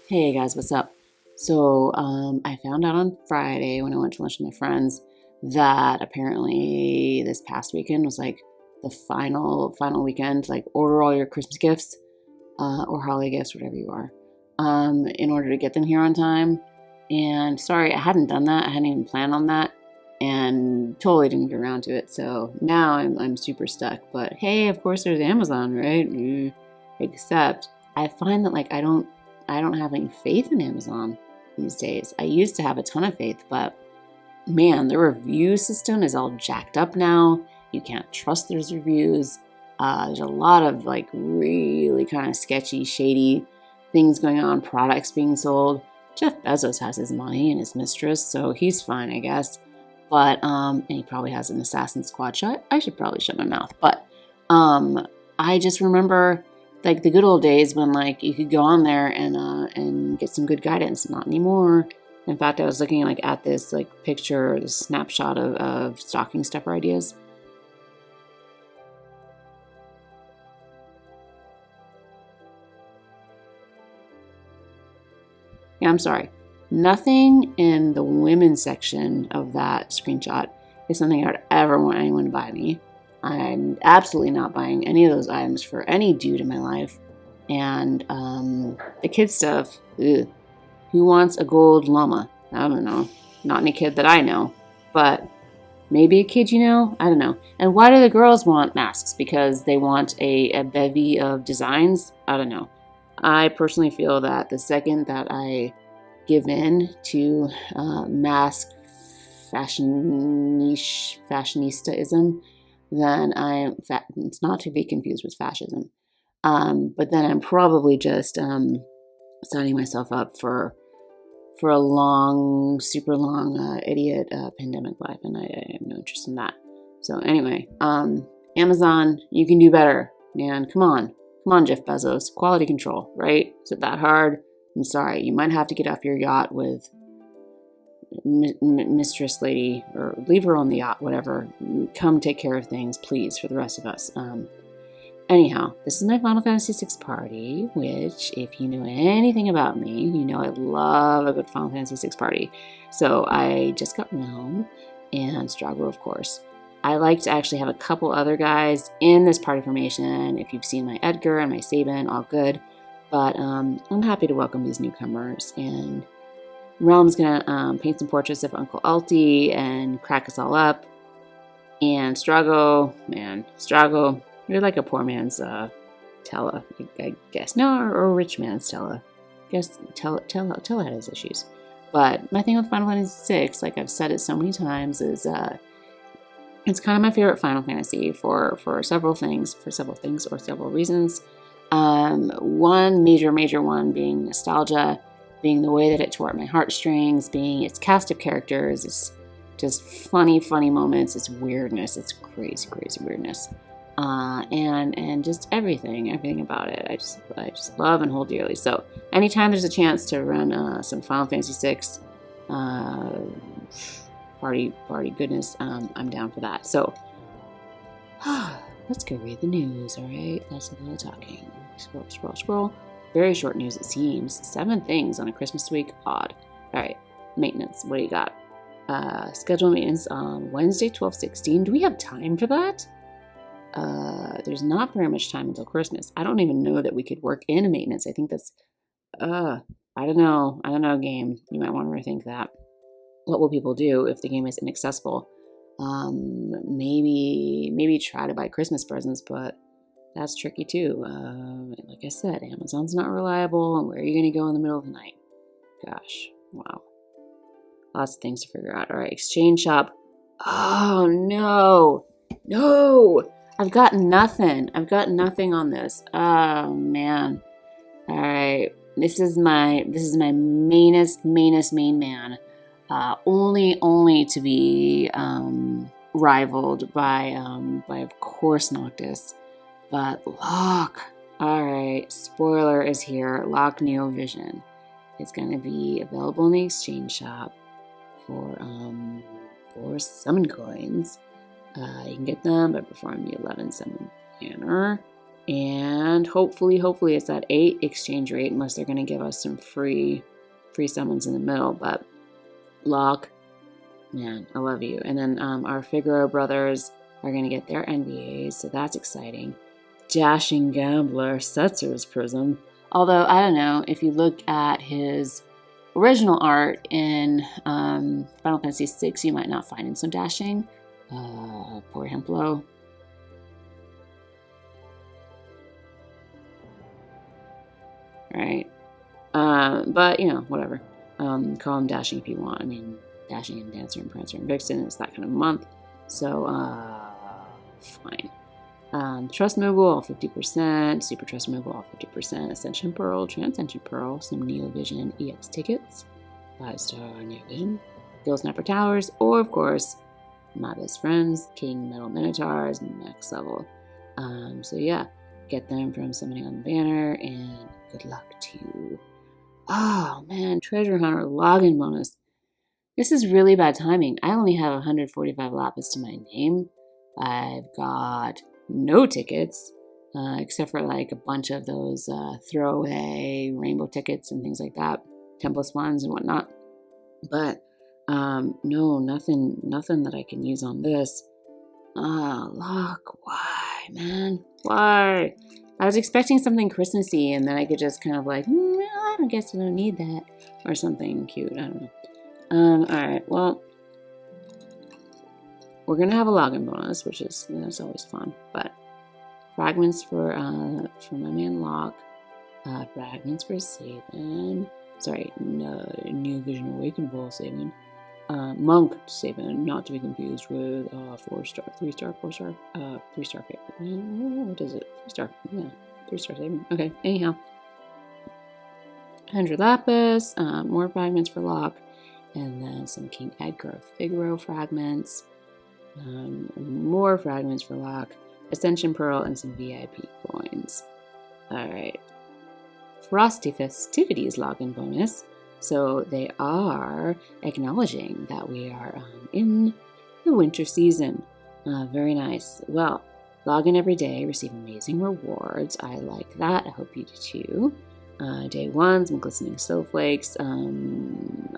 Hey guys, what's up? I found out on Friday when I went to lunch with my friends that apparently this past weekend was like the final weekend. Like, order all your Christmas gifts or holiday gifts, whatever you are, in order to get them here on time. And sorry, I hadn't done that. I hadn't even planned on that, and totally didn't get around to it. So now I'm super stuck. But hey, of course there's Amazon, right? Except I find that I don't have any faith in Amazon these days. I used to have a ton of faith, but man, the review system is all jacked up now. You can't trust those reviews. There's a lot of like really kind of sketchy, shady things going on, products being sold. Jeff Bezos has his money and his mistress, so he's fine, I guess. But and he probably has an assassin squad shot. I should probably shut my mouth. But I just remember like the good old days when like you could go on there and get some good guidance. Not anymore. In fact, I was looking like at this like picture, this snapshot of stocking stuffer ideas. Yeah, I'm sorry. Nothing in the women's section of that screenshot is something I would ever want anyone to buy me. I'm absolutely not buying any of those items for any dude in my life. And the kid stuff, ugh. Who wants a gold llama? I don't know. Not any kid that I know. But maybe a kid you know? I don't know. And why do the girls want masks? Because they want a bevy of designs? I don't know. I personally feel that the second that I give in to mask fashionistaism, then it's not to be confused with fascism. But then I'm probably just setting myself up for a long, super long, idiot pandemic life, and I have no interest in that. So anyway, Amazon, you can do better, man. Come on, Jeff Bezos. Quality control, right? Is it that hard? I'm sorry, you might have to get off your yacht with mistress lady, or leave her on the yacht, whatever. Come take care of things, please, for the rest of us. Anyhow, this is my Final Fantasy VI party, which, if you know anything about me, you know I love a good Final Fantasy VI party. So I just got Realm and Strago, of course. I like to actually have a couple other guys in this party formation. If you've seen my Edgar and my Sabin, all good. But I'm happy to welcome these newcomers. And Realm's gonna paint some portraits of Uncle Alti and crack us all up. And Strago, you're like a poor man's Tella, I guess. No, or a rich man's Tella. I guess Tella had his issues. But my thing with Final Fantasy VI, like I've said it so many times, is it's kind of my favorite Final Fantasy for several things or several reasons. One major one being nostalgia, being the way that it tore at my heartstrings, being its cast of characters, it's just funny moments, it's weirdness, it's crazy weirdness. And just everything about it. I just love and hold dearly. So anytime there's a chance to run some Final Fantasy VI party goodness, I'm down for that. So let's go read the news. All right, that's a lot of talking. Scroll. Very short news, it seems. 7 things on a Christmas week. Odd. All right, maintenance. What do you got? Schedule maintenance on Wednesday, 12/16. Do we have time for that? There's not very much time until Christmas. I don't even know that we could work in maintenance. I think that's, I don't know, game. You might want to rethink that. What will people do if the game is inaccessible? Maybe try to buy Christmas presents, but that's tricky too. Like I said, Amazon's not reliable, and where are you going to go in the middle of the night? Gosh, wow. Lots of things to figure out. All right, exchange shop. Oh, no. I've got nothing on this. Oh man. All right. This is my main man. Only to be rivaled by of course Noctis. But Locke. All right. Spoiler is here. Locke Neo Vision. It's gonna be available in the exchange shop for summon coins. You can get them by performing the 11 summon banner. And hopefully it's that 8 exchange rate, unless they're going to give us some free summons in the middle. But Locke, man, I love you. And then our Figaro brothers are going to get their NBAs, so that's exciting. Dashing Gambler, Setzer's Prism. Although, I don't know, if you look at his original art in Final Fantasy VI, you might not find him so dashing. Por ejemplo. Right? But, whatever. Call him dashing if you want. I mean, dashing and Dancer and Prancer and Vixen is that kind of month. So, fine. Trust Mogul, 50%. Super Trust Mogul, 50%. Ascension Pearl, Transcension Pearl, some Neo Vision EX tickets. 5-star Neo Vision. Ghost Snapper Towers, or, of course, my best friends, King Metal Minotaurs, max level. So, yeah. Get them from Summoning on the Banner, and good luck to you. Oh, man. Treasure Hunter login bonus. This is really bad timing. I only have 145 lapis to my name. I've got no tickets, except for like a bunch of those throwaway rainbow tickets and things like that, Tempest ones and whatnot. But no, nothing that I can use on this. Look, why, man? Why? I was expecting something Christmassy, and then I could just kind of like, I guess I don't need that, or something cute. I don't know. Alright, well, we're gonna have a login bonus, which is, that's always fun, but fragments for my man Locke, fragments for Sabin, New Vision Awakened Ball Sabin, Monk Sabin, not to be confused with 4-star, 3-star, 4-star, 3-star favorite. What is it? 3-star, yeah, 3-star Sabin. Okay, anyhow, 100 lapis, more fragments for Locke, and then some King Edgar Figaro fragments, more fragments for Locke, Ascension Pearl, and some VIP coins. Alright. Frosty Festivities login bonus. So they are acknowledging that we are in the winter season. Very nice. Well, log in every day, receive amazing rewards. I like that. I hope you do too. Day 1, some glistening snowflakes. A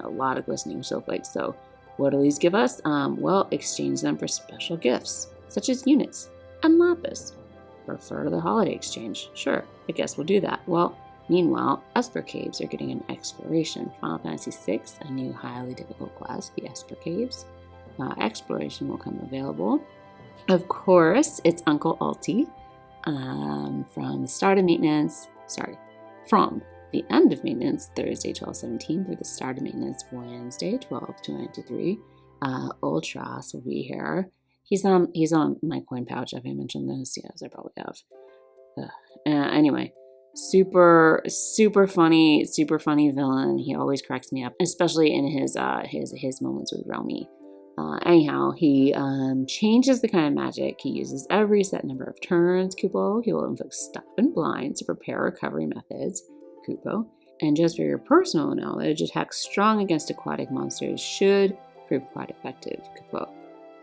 lot of glistening snowflakes. So what do these give us? Well, exchange them for special gifts, such as units and lapis. Refer to the holiday exchange. Sure, I guess we'll do that. Well, meanwhile, Esper Caves are getting an exploration. Final Fantasy VI, a new highly difficult quest, the Esper Caves. Exploration will come available. Of course, it's Uncle Alti from the start of maintenance, from the end of maintenance, Thursday 12/17, through the start of maintenance, Wednesday 12/2/3. Ultras will be here. He's on my coin pouch. Have I mentioned this? Yes, I probably have. Anyway, super funny villain. He always cracks me up, especially in his moments with Realmy. Anyhow, he changes the kind of magic he uses every set number of turns. Kupo, he will inflict stun and blind to prepare recovery methods. Kupo, and just for your personal knowledge, attacks strong against aquatic monsters should prove quite effective. Kupo.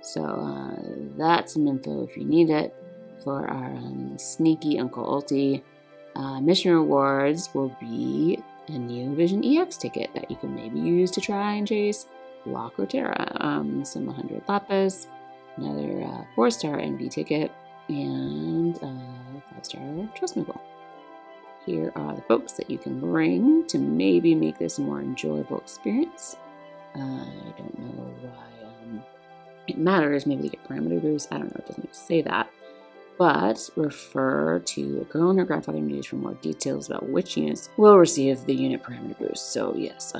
So that's some info if you need it for our sneaky Uncle Ulti. Mission rewards will be a Neo Vision EX ticket that you can maybe use to try and chase Locke or Terra. Some 100 lapis, another 4-star NV ticket, and 5-star Trust Mogul. Here are the folks that you can bring to maybe make this a more enjoyable experience. I don't know why it matters. Maybe they get parameter boosts. I don't know. It doesn't even say that. But refer to a Girl and Her Grandfather News for more details about which units will receive the unit parameter boost. So yes,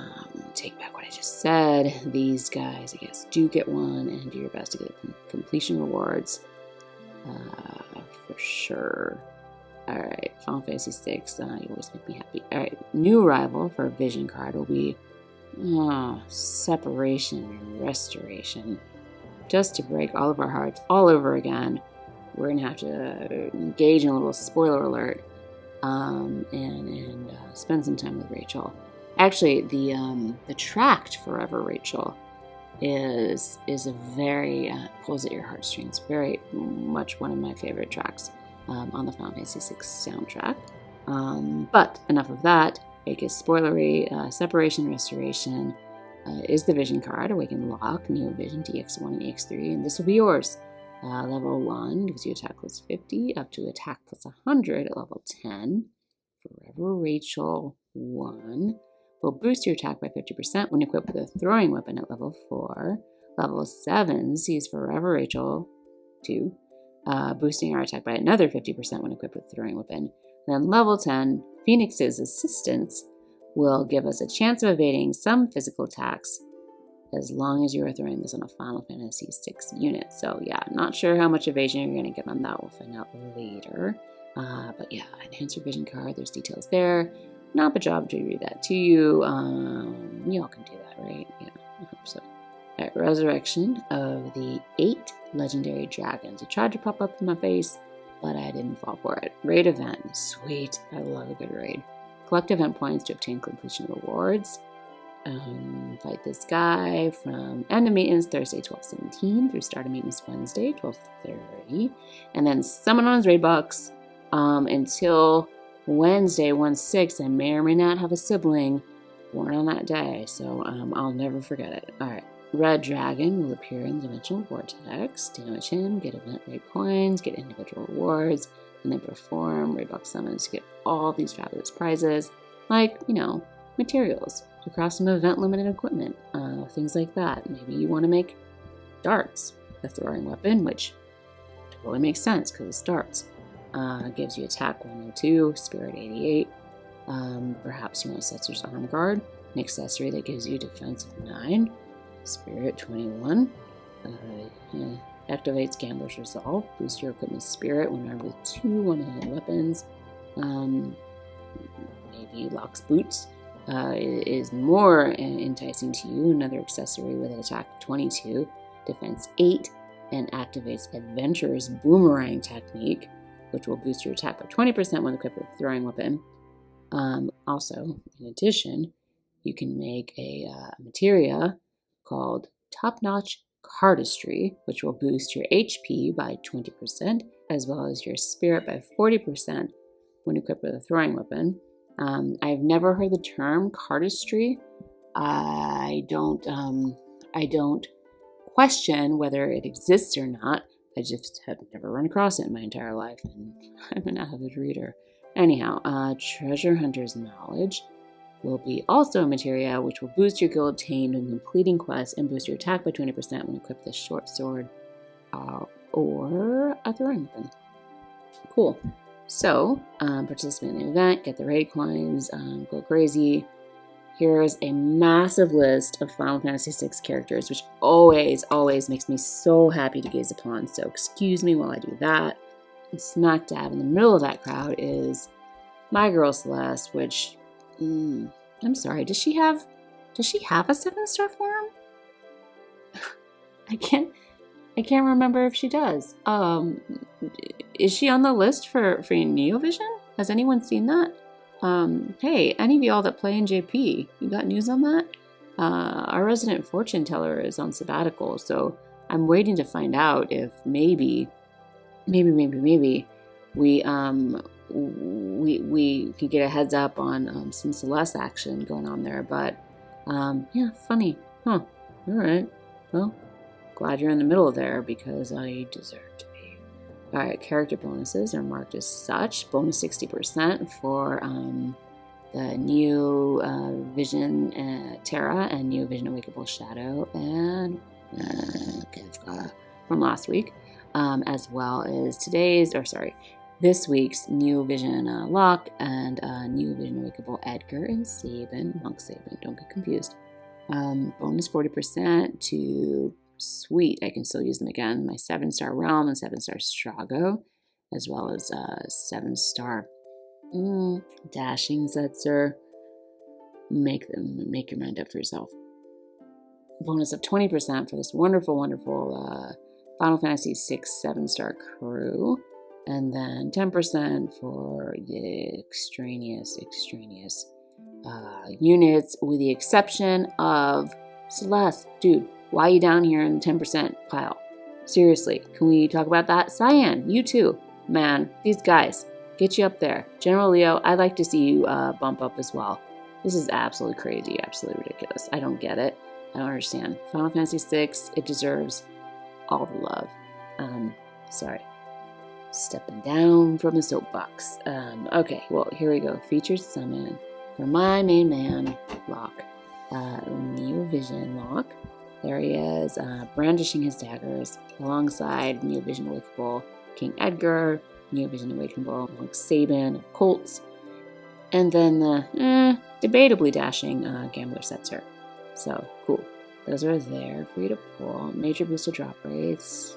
take back what I just said. These guys, I guess, do get one, and do your best to get the completion rewards for sure. Alright, Final Fantasy VI, you always make me happy. Alright, new arrival for a Vision card will be Separation and Restoration. Just to break all of our hearts all over again, we're going to have to engage in a little spoiler alert and spend some time with Rachel. Actually, the tracked Forever Rachel is a very pulls at your heartstrings. Very much one of my favorite tracks. on the Final Fantasy VI soundtrack. But enough of that. It gets spoilery. Separation Restoration is the Vision card. Awaken Lock, Neo Vision, DX1 and EX3, and this will be yours. Level 1 gives you attack plus 50, up to attack plus 100 at level 10. Forever Rachel 1 will boost your attack by 50% when equipped with a throwing weapon at level 4. Level 7 sees Forever Rachel 2, boosting our attack by another 50% when equipped with a throwing weapon. Then level 10, Phoenix's Assistance will give us a chance of evading some physical attacks as long as you are throwing this on a Final Fantasy VI unit. So yeah, not sure how much evasion you're going to get on that. We'll find out later. But yeah, enhance your vision card. There's details there. Not the job to read that to you. Y'all can do that, right? Yeah, I hope so. All right, Resurrection of the 8 Legendary Dragons. It tried to pop up in my face, but I didn't fall for it. Raid event. Sweet. I love a good raid. Collect event points to obtain completion rewards. Fight this guy from end of maintenance Thursday 12:17 through start of maintenance Wednesday 12:30, and then summon on his raid box until Wednesday 1/6. I may or may not have a sibling born on that day, so I'll never forget it. All right, Red Dragon will appear in the Dimensional Vortex. Damage him, get event raid coins, get individual rewards, and then perform raid box summons to get all these fabulous prizes, like materials to craft some event limited equipment, things like that. Maybe you want to make darts a throwing weapon, which totally makes sense because it's darts. Gives you attack 102, spirit 88. Perhaps you want Setzer's Arm Guard, an accessory that gives you defense of 9, spirit 21. Activates Gambler's Resolve, boost your equipment spirit when armed with 2 one-handed weapons. Maybe Locke's Boots is more enticing to you. Another accessory with an attack 22, defense 8, and activates Adventurer's Boomerang Technique, which will boost your attack by 20% when equipped with a throwing weapon. Also, in addition, you can make a materia called Top Notch Cardistry, which will boost your HP by 20%, as well as your spirit by 40% when equipped with a throwing weapon. I've never heard the term cardistry. I don't question whether it exists or not. I just have never run across it in my entire life, and I'm an avid reader. Anyhow, Treasure Hunter's Knowledge will be also a materia which will boost your guild tamed when completing quests and boost your attack by 20% when equipped with a short sword or a throwing weapon. Cool. So, participate in the event, get the raid coins, go crazy. Here's a massive list of Final Fantasy VI characters, which always makes me so happy to gaze upon. So excuse me while I do that. And smack dab in the middle of that crowd is my girl Celeste, which, I'm sorry, does she have a 7-star form? I can't remember if she does. Is she on the list for Neovision? Has anyone seen that? Hey, any of y'all that play in JP, you got news on that? Our resident fortune teller is on sabbatical, so I'm waiting to find out if maybe we could get a heads up on some Celeste action going on there. But yeah, funny, huh? All right, well, glad you're in the middle there because I deserve to be. All right, character bonuses are marked as such. Bonus 60% for the Neo Vision Terra and Neo Vision Awakeable Shadow and from last week, as well as this week's Neo Vision Locke and Neo Vision Awakeable Edgar and Sabin, Monk Sabin, don't get confused. Bonus 40% to sweet, I can still use them again. My 7-star Realm and 7-star Strago, as well as 7-star Dashing Zetzer. Make your mind up for yourself. Bonus of 20% for this wonderful Final Fantasy VI 7-star crew, and then 10% for the extraneous units, with the exception of Celeste. Dude, why are you down here in the 10% pile? Seriously, can we talk about that? Cyan, you too. man, these guys, get you up there. General Leo, I'd like to see you bump up as well. This is absolutely crazy, absolutely ridiculous. I don't get it. I don't understand. Final Fantasy VI, it deserves all the love. Sorry. Stepping down from the soapbox. Okay, well, here we go. Featured summon for my main man, Locke. Neovision Locke. There he is, brandishing his daggers alongside Neovision Awakenable King Edgar, Neovision Awakenable Monk Sabin of Colts, and then the debatably dashing Gambler Setzer. So, cool. Those are there for you to pull. Major booster drop rates.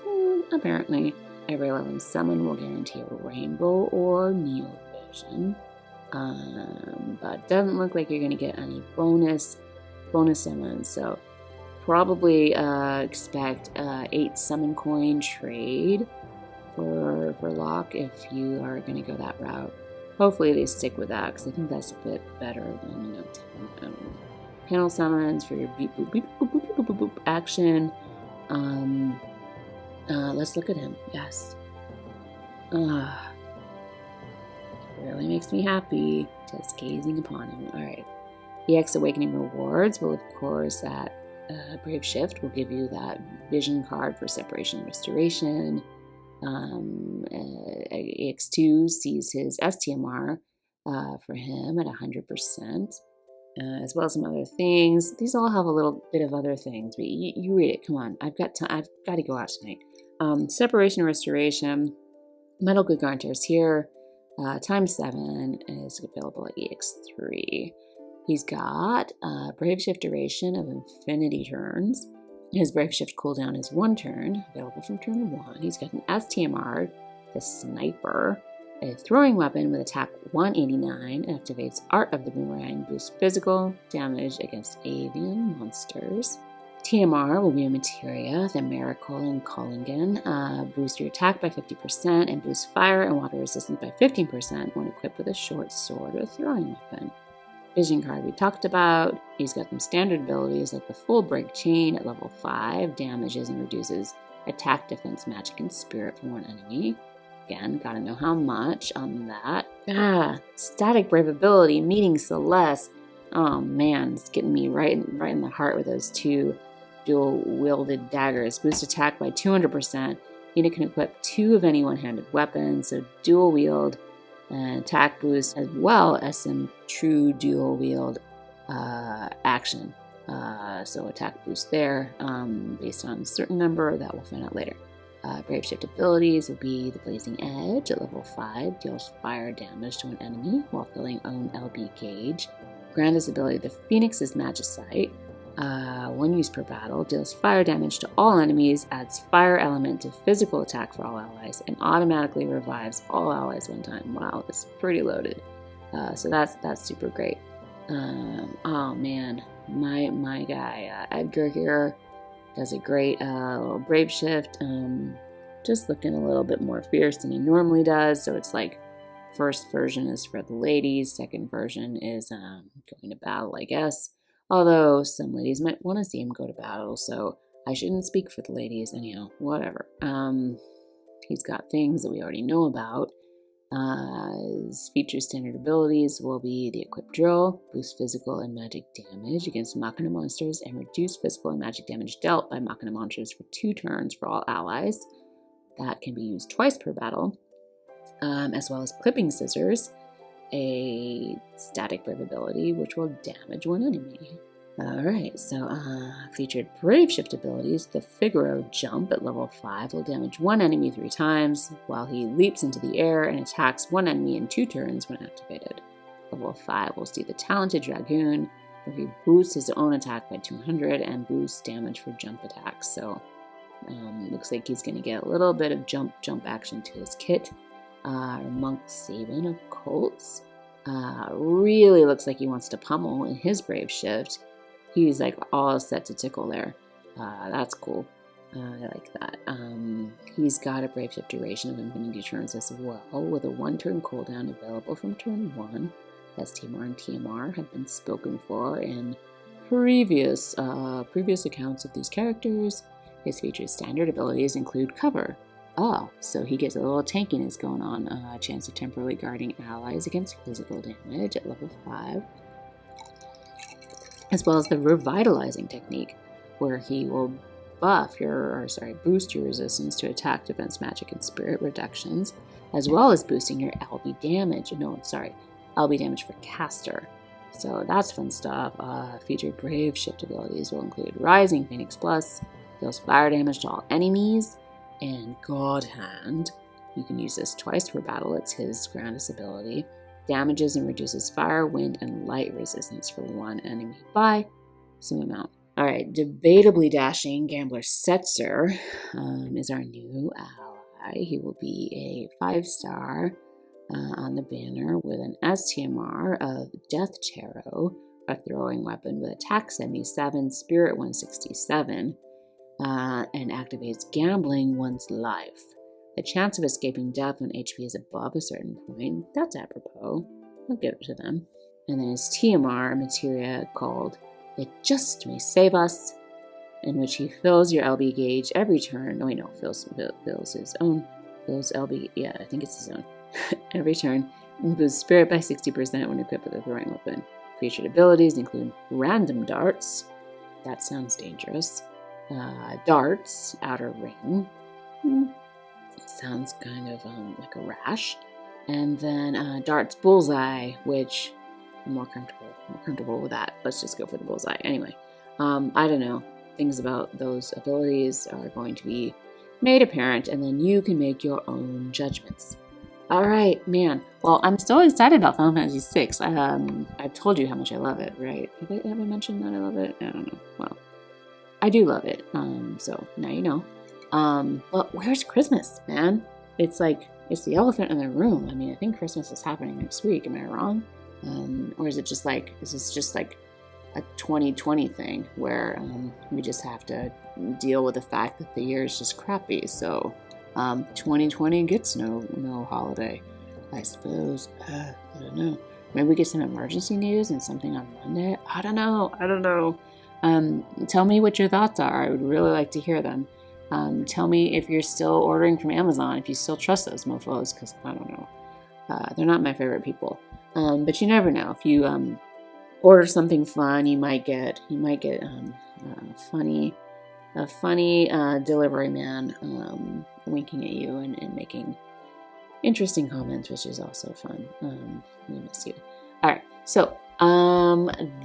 Apparently, every 11 summon will guarantee a Rainbow or Neovision. But doesn't look like you're going to get any bonus summons, so probably expect 8 summon coin trade for Locke if you are going to go that route. Hopefully they stick with that, because I think that's a bit better than, panel summons for your beep boop beep boop boop boop boop, boop action. Let's look at him. Yes. Really makes me happy just gazing upon him. All right. EX Awakening rewards will, of course, at Brave Shift will give you that vision card for Separation and Restoration. EX2 sees his STMR for him at 100%, as well as some other things. These all have a little bit of other things, but you read it. Come on, I've got to go out tonight. Separation and Restoration, Metal Good Guarantors here, times 7 is available at EX3. He's got Brave Shift duration of infinity turns. His Brave Shift cooldown is 1 turn, available from turn 1. He's got an STMR, the Sniper, a throwing weapon with attack 189, activates Art of the Boomerang, boosts physical damage against avian monsters. TMR will be a Materia, the Miracle and Collingen, boost your attack by 50% and boost fire and water resistance by 15% when equipped with a short sword or throwing weapon. Vision card we talked about. He's got some standard abilities like the Full Break Chain at level 5, damages and reduces attack, defense, magic, and spirit from one enemy. Again, gotta know how much on that. Static Brave ability, Meeting Celeste. Oh man, it's getting me right in the heart with those 2 dual-wielded daggers. Boost attack by 200%. Unit can equip 2 of any one-handed weapons, so dual wield and attack boost, as well as some true dual wield action. So attack boost there, based on a certain number that we'll find out later. Brave Shift abilities will be the Blazing Edge at level 5, deals fire damage to an enemy while filling own LB gauge. Grandest ability, the Phoenix's Magicite, 1 use per battle, deals fire damage to all enemies, adds fire element to physical attack for all allies, and automatically revives all allies 1 time. Wow, that's pretty loaded. So that's super great. Oh man, my guy Edgar here does a great little Brave Shift. Just looking a little bit more fierce than he normally does. So it's like, first version is for the ladies, second version is going to battle, I guess. Although some ladies might want to see him go to battle, so I shouldn't speak for the ladies. Anyhow, whatever. He's got things that we already know about. His feature standard abilities will be the Equip Drill, boost physical and magic damage against Machina monsters, and reduce physical and magic damage dealt by Machina monsters for 2 turns for all allies. That can be used twice per battle, as well as Clipping Scissors, a static brave ability which will damage 1 enemy. Alright, so featured Brave Shift abilities. The Figaro Jump at level 5 will damage 1 enemy 3 times while he leaps into the air and attacks 1 enemy in 2 turns when activated. Level 5 will see the Talented Dragoon, where he boosts his own attack by 200 and boosts damage for jump attacks. So looks like he's going to get a little bit of jump action to his kit. Monk Sabin of Colts. Really looks like he wants to pummel in his Brave Shift. He's like all set to tickle there. That's cool. I like that. He's got a Brave Shift duration of infinity turns as well, with a 1 turn cooldown available from turn 1. STMR and TMR have been spoken for in previous accounts of these characters. His featured standard abilities include Cover, Oh, so he gets a little tankiness going on. A chance of temporarily guarding allies against physical damage at level 5. As well as the revitalizing technique, where he will boost your resistance to attack, defense, magic, and spirit reductions, as well as boosting your LB damage. LB damage for caster. So that's fun stuff. Featured brave shift abilities will include Rising Phoenix Plus, deals fire damage to all enemies, and God Hand. You can use this twice per battle. It's his grandest ability. Damages and reduces fire, wind, and light resistance for one enemy by some amount. Alright, debatably dashing Gambler Setzer is our new ally. He will be a 5-star on the banner with an STMR of Death Tarot, a throwing weapon with attack 77, spirit 167, and activates gambling one's life. The chance of escaping death when HP is above a certain point, that's apropos. I'll give it to them. And then his TMR materia called It Just May Save Us, in which he fills your LB gauge every turn. Fills his own. Fills LB, yeah, I think it's his own. Every turn, and boosts spirit by 60% when equipped with a throwing weapon. Featured abilities include random darts. That sounds dangerous. Darts, outer ring. Sounds kind of like a rash. And then darts bullseye, which I'm more comfortable with that. Let's just go for the bullseye. Anyway, I don't know. Things about those abilities are going to be made apparent, and then you can make your own judgments. All right, man. Well, I'm so excited about Final Fantasy VI. I've told you how much I love it, right? Have I mentioned that I love it? I don't know. Well, I do love it. So now you know. But where's Christmas, man? It's the elephant in the room. I mean, I think Christmas is happening next week. Am I wrong? Or is this just like a 2020 thing where we just have to deal with the fact that the year is just crappy? So 2020 gets no holiday, I suppose. I don't know. Maybe we get some emergency news and something on Monday. I don't know. Tell me what your thoughts are. I would really like to hear them. Tell me if you're still ordering from Amazon, if you still trust those mofos, because I don't know. They're not my favorite people. But you never know. If you order something fun, you might get a funny delivery man winking at you and making interesting comments, which is also fun. We miss you. All right, so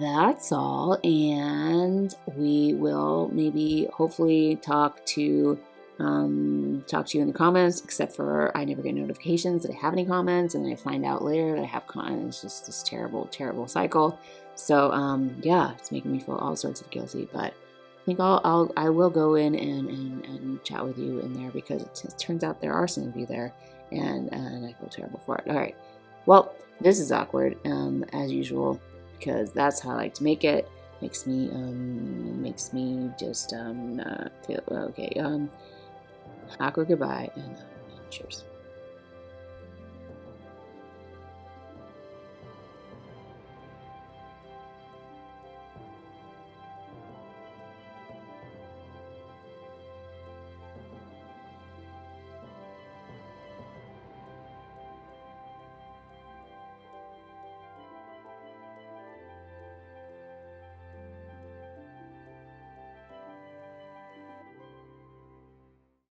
that's all, and we will hopefully talk to you in the comments, except for I never get notifications that I have any comments, and then I find out later that I have comments. It's just this terrible cycle. So yeah, it's making me feel all sorts of guilty, but I think I will go in and chat with you in there, because it turns out there are some of you there, and I feel terrible for it. All right, well, this is awkward as usual, because that's how I like to make it. Makes me just feel okay. Awkward goodbye, and cheers.